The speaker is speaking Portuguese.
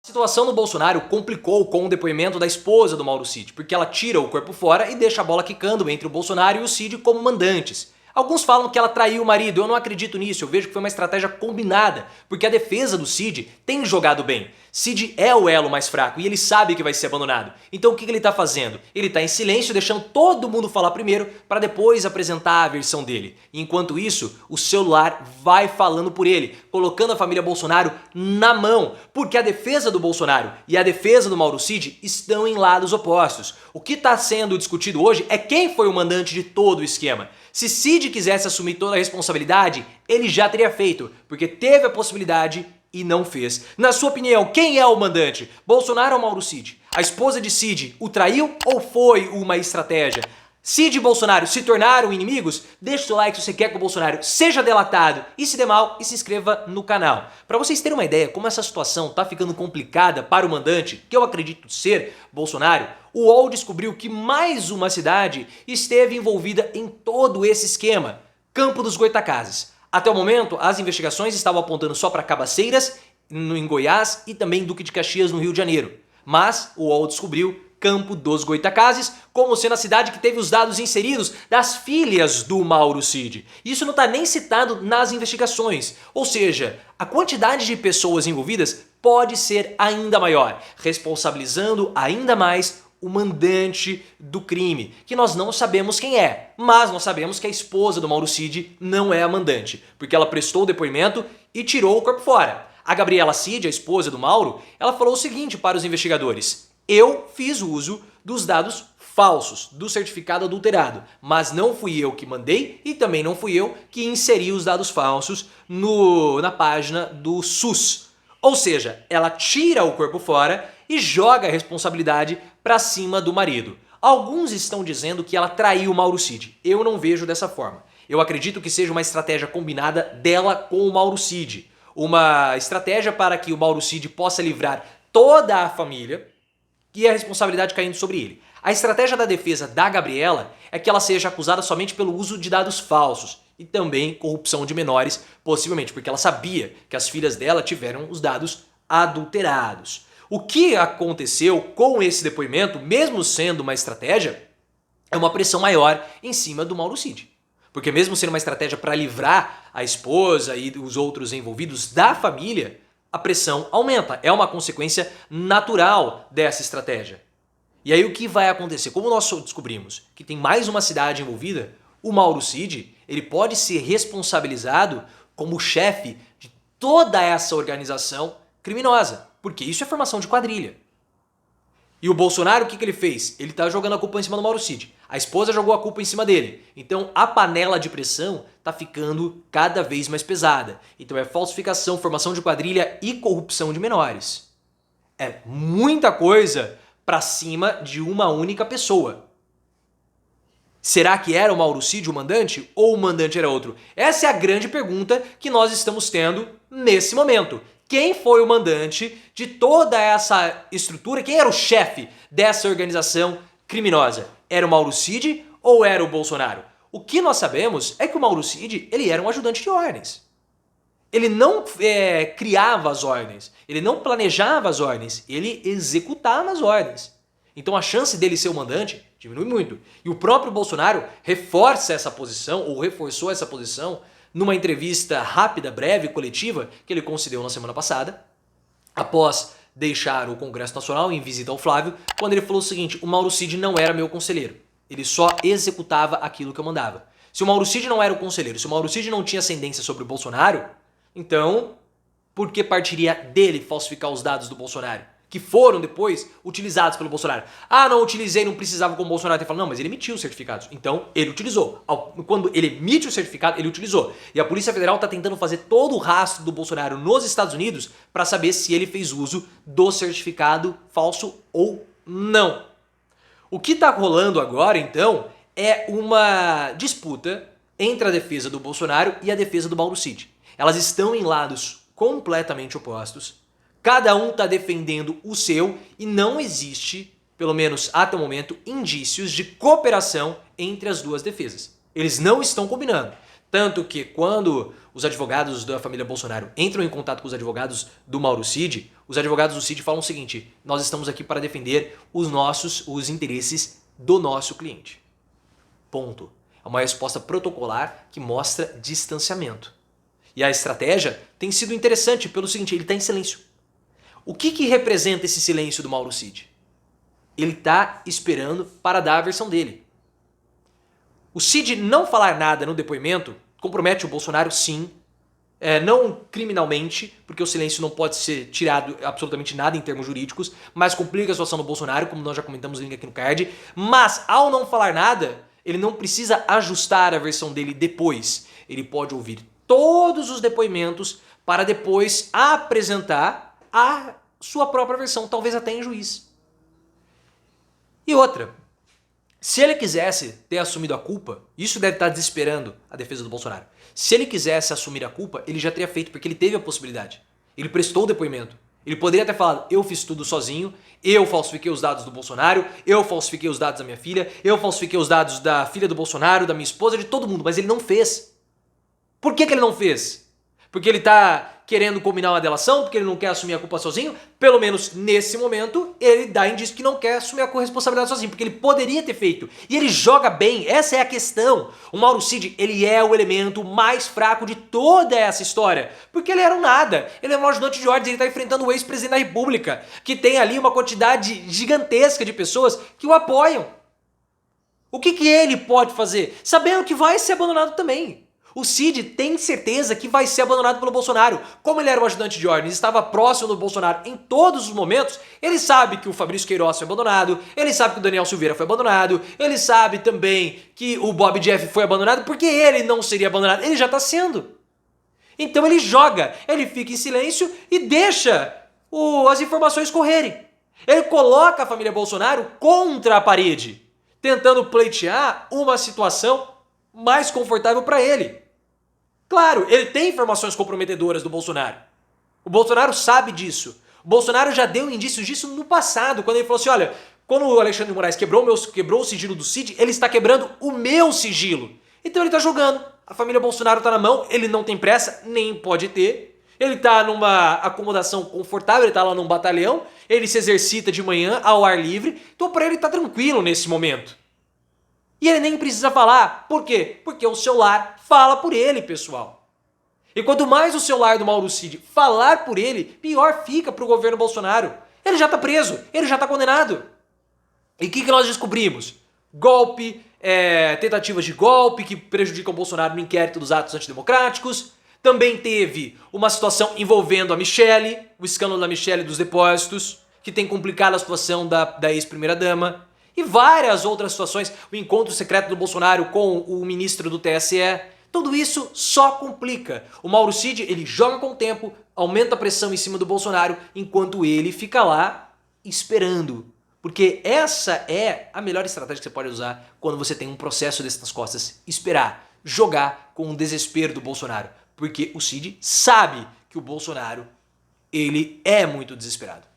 A situação do Bolsonaro complicou com o depoimento da esposa do Mauro Cid, porque ela tira o corpo fora e deixa a bola quicando entre o Bolsonaro e o Cid como mandantes. Alguns falam que ela traiu o marido, eu não acredito nisso, eu vejo que foi uma estratégia combinada, porque a defesa do Cid tem jogado bem. Cid é o elo mais fraco e ele sabe que vai ser abandonado. Então o que ele está fazendo? Ele está em silêncio, deixando todo mundo falar primeiro para depois apresentar a versão dele. Enquanto isso, o celular vai falando por ele, colocando a família Bolsonaro na mão, porque a defesa do Bolsonaro e a defesa do Mauro Cid estão em lados opostos. O que está sendo discutido hoje é quem foi o mandante de todo o esquema. Se Cid quisesse assumir toda a responsabilidade, ele já teria feito, porque teve a possibilidade e não fez. Na sua opinião, quem é o mandante? Bolsonaro ou Mauro Cid? A esposa de Cid o traiu ou foi uma estratégia? Cid e Bolsonaro se tornaram inimigos? Deixa o seu like se você quer que o Bolsonaro seja delatado e se dê mal e se inscreva no canal. Para vocês terem uma ideia como essa situação tá ficando complicada para o mandante, que eu acredito ser Bolsonaro, o UOL descobriu que mais uma cidade esteve envolvida em todo esse esquema, Campo dos Goytacazes. Até o momento, as investigações estavam apontando só para Cabaceiras, em Goiás, e também Duque de Caxias, no Rio de Janeiro. Mas o UOL descobriu Campo dos Goytacazes como sendo a cidade que teve os dados inseridos das filhas do Mauro Cid. Isso não está nem citado nas investigações. Ou seja, a quantidade de pessoas envolvidas pode ser ainda maior, responsabilizando ainda mais o mandante do crime, que nós não sabemos quem é, mas nós sabemos que a esposa do Mauro Cid não é a mandante, porque ela prestou o depoimento e tirou o corpo fora. A Gabriela Cid, a esposa do Mauro, ela falou o seguinte para os investigadores: eu fiz uso dos dados falsos, do certificado adulterado, mas não fui eu que mandei e também não fui eu que inseri os dados falsos na página do SUS. Ou seja, ela tira o corpo fora e joga a responsabilidade para cima do marido. Alguns estão dizendo que ela traiu o Mauro Cid. Eu não vejo dessa forma. Eu acredito que seja uma estratégia combinada dela com o Mauro Cid. Uma estratégia para que o Mauro Cid possa livrar toda a família e a responsabilidade caindo sobre ele. A estratégia da defesa da Gabriela é que ela seja acusada somente pelo uso de dados falsos e também corrupção de menores, possivelmente, porque ela sabia que as filhas dela tiveram os dados adulterados. O que aconteceu com esse depoimento, mesmo sendo uma estratégia, é uma pressão maior em cima do Mauro Cid. Porque mesmo sendo uma estratégia para livrar a esposa e os outros envolvidos da família, a pressão aumenta. É uma consequência natural dessa estratégia. E aí o que vai acontecer? Como nós descobrimos que tem mais uma cidade envolvida, o Mauro Cid ele pode ser responsabilizado como chefe de toda essa organização criminosa, porque isso é formação de quadrilha. E o Bolsonaro, o que ele fez? Ele está jogando a culpa em cima do Mauro Cid. A esposa jogou a culpa em cima dele. Então a panela de pressão está ficando cada vez mais pesada. Então é falsificação, formação de quadrilha e corrupção de menores. É muita coisa para cima de uma única pessoa. Será que era o Mauro Cid o mandante ou o mandante era outro? Essa é a grande pergunta que nós estamos tendo nesse momento. Quem foi o mandante de toda essa estrutura? Quem era o chefe dessa organização criminosa? Era o Mauro Cid ou era o Bolsonaro? O que nós sabemos é que o Mauro Cid ele era um ajudante de ordens. Ele não criava as ordens, ele não planejava as ordens, ele executava as ordens. Então a chance dele ser o mandante diminui muito. E o próprio Bolsonaro reforça essa posição, ou reforçou essa posição, numa entrevista rápida, breve, coletiva, que ele concedeu na semana passada, após deixar o Congresso Nacional em visita ao Flávio, quando ele falou o seguinte: o Mauro Cid não era meu conselheiro, ele só executava aquilo que eu mandava. Se o Mauro Cid não era o conselheiro, se o Mauro Cid não tinha ascendência sobre o Bolsonaro, então por que partiria dele falsificar os dados do Bolsonaro? Que foram depois utilizados pelo Bolsonaro. Ah, não utilizei, não precisava como o Bolsonaro ter falado. Não, mas ele emitiu os certificados. Então, ele utilizou. Quando ele emite o certificado, ele utilizou. E a Polícia Federal está tentando fazer todo o rastro do Bolsonaro nos Estados Unidos para saber se ele fez uso do certificado falso ou não. O que está rolando agora, então, é uma disputa entre a defesa do Bolsonaro e a defesa do Mauro Cid. Elas estão em lados completamente opostos. Cada um está defendendo o seu e não existe, pelo menos até o momento, indícios de cooperação entre as duas defesas. Eles não estão combinando. Tanto que quando os advogados da família Bolsonaro entram em contato com os advogados do Mauro Cid, os advogados do Cid falam o seguinte: nós estamos aqui para defender os interesses do nosso cliente. Ponto. É uma resposta protocolar que mostra distanciamento. E a estratégia tem sido interessante pelo seguinte: ele está em silêncio. O que representa esse silêncio do Mauro Cid? Ele está esperando para dar a versão dele. O Cid não falar nada no depoimento compromete o Bolsonaro, sim. Não criminalmente, porque o silêncio não pode ser tirado absolutamente nada em termos jurídicos, mas complica a situação do Bolsonaro, como nós já comentamos o link aqui no card. Mas ao não falar nada, ele não precisa ajustar a versão dele depois. Ele pode ouvir todos os depoimentos para depois apresentar a sua própria versão, talvez até em juiz. E outra, se ele quisesse ter assumido a culpa, isso deve estar desesperando a defesa do Bolsonaro. Se ele quisesse assumir a culpa, ele já teria feito, porque ele teve a possibilidade. Ele prestou o depoimento. Ele poderia ter falado: eu fiz tudo sozinho, eu falsifiquei os dados do Bolsonaro, eu falsifiquei os dados da minha filha, eu falsifiquei os dados da filha do Bolsonaro, da minha esposa, de todo mundo, mas ele não fez. Por que ele não fez? Porque ele está querendo combinar uma delação, porque ele não quer assumir a culpa sozinho? Pelo menos nesse momento, ele dá indício que não quer assumir a corresponsabilidade sozinho, porque ele poderia ter feito. E ele joga bem, essa é a questão. O Mauro Cid, ele é o elemento mais fraco de toda essa história, porque ele era um nada. Ele é um ajudante de ordens, ele está enfrentando o ex-presidente da República, que tem ali uma quantidade gigantesca de pessoas que o apoiam. O que ele pode fazer? Sabendo que vai ser abandonado também. O Cid tem certeza que vai ser abandonado pelo Bolsonaro. Como ele era um ajudante de ordens, estava próximo do Bolsonaro em todos os momentos, ele sabe que o Fabrício Queiroz foi abandonado, ele sabe que o Daniel Silveira foi abandonado, ele sabe também que o Bob Jeff foi abandonado, porque ele não seria abandonado, ele já está sendo. Então ele joga, ele fica em silêncio e deixa as informações correrem. Ele coloca a família Bolsonaro contra a parede, tentando pleitear uma situação mais confortável para ele. Claro, ele tem informações comprometedoras do Bolsonaro. O Bolsonaro sabe disso. O Bolsonaro já deu indícios disso no passado, quando ele falou assim: olha, quando o Alexandre de Moraes quebrou o sigilo do Cid, ele está quebrando o meu sigilo. Então ele está jogando. A família Bolsonaro está na mão, ele não tem pressa, nem pode ter. Ele está numa acomodação confortável, ele está lá num batalhão, ele se exercita de manhã ao ar livre, então para ele está tranquilo nesse momento. E ele nem precisa falar. Por quê? Porque o celular fala por ele, pessoal. E quanto mais o celular do Mauro Cid falar por ele, pior fica para o governo Bolsonaro. Ele já está preso, ele já está condenado. E o que nós descobrimos? Golpe, tentativas de golpe que prejudicam o Bolsonaro no inquérito dos atos antidemocráticos. Também teve uma situação envolvendo a Michelle, o escândalo da Michelle dos depósitos, que tem complicado a situação da ex-primeira-dama. E várias outras situações, o encontro secreto do Bolsonaro com o ministro do TSE, tudo isso só complica. O Mauro Cid, ele joga com o tempo, aumenta a pressão em cima do Bolsonaro, enquanto ele fica lá esperando. Porque essa é a melhor estratégia que você pode usar quando você tem um processo desse nas costas. Esperar, jogar com o desespero do Bolsonaro. Porque o Cid sabe que o Bolsonaro, ele é muito desesperado.